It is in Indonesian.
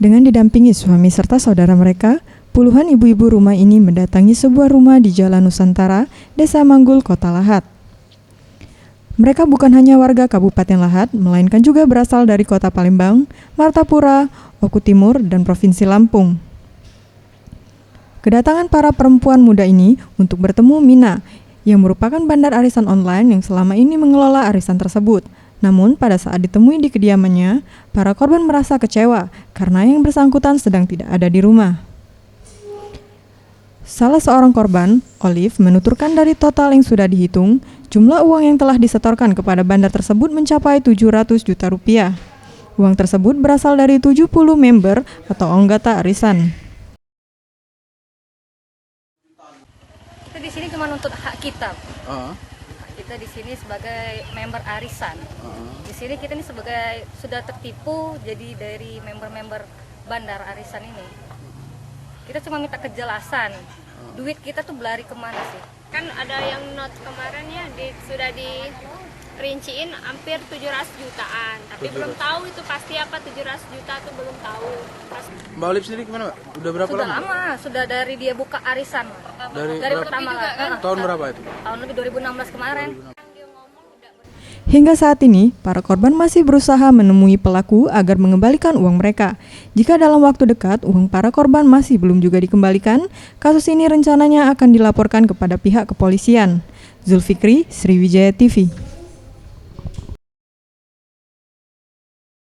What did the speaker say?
Dengan didampingi suami serta saudara mereka, puluhan ibu-ibu rumah ini mendatangi sebuah rumah di Jalan Nusantara, Desa Manggul, Kota Lahat. Mereka bukan hanya warga Kabupaten Lahat, melainkan juga berasal dari Kota Palembang, Martapura, Oku Timur, dan Provinsi Lampung. Kedatangan para perempuan muda ini untuk bertemu Mina, yang merupakan bandar arisan online yang selama ini mengelola arisan tersebut. Namun, pada saat ditemui di kediamannya, para korban merasa kecewa karena yang bersangkutan sedang tidak ada di rumah. Salah seorang korban, Olive, menuturkan dari total yang sudah dihitung, jumlah uang yang telah disetorkan kepada bandar tersebut mencapai 700 juta rupiah. Uang tersebut berasal dari 70 member atau anggota arisan. Kita di sini cuma untuk hak kita. Kita di sini sebagai member arisan. Di sini kita ini sebagai sudah tertipu jadi dari member-member bandar arisan ini. Kita cuma minta kejelasan. Duit kita tuh berlari kemana sih? Kan ada yang not kemarin ya sudah dirinciin hampir 700 jutaan. Tapi belum tahu itu pasti apa 700 juta itu belum tahu. Mbak Olive sendiri gimana, Mbak? Udah berapa Sudah lama? lama, sudah dari dia buka arisan. Dari pertama lah. Tahun berapa itu? Tahun lebih 2016 kemarin. Hingga saat ini, para korban masih berusaha menemui pelaku agar mengembalikan uang mereka. Jika dalam waktu dekat uang para korban masih belum juga dikembalikan, kasus ini rencananya akan dilaporkan kepada pihak kepolisian. Zulfikri, Sriwijaya TV.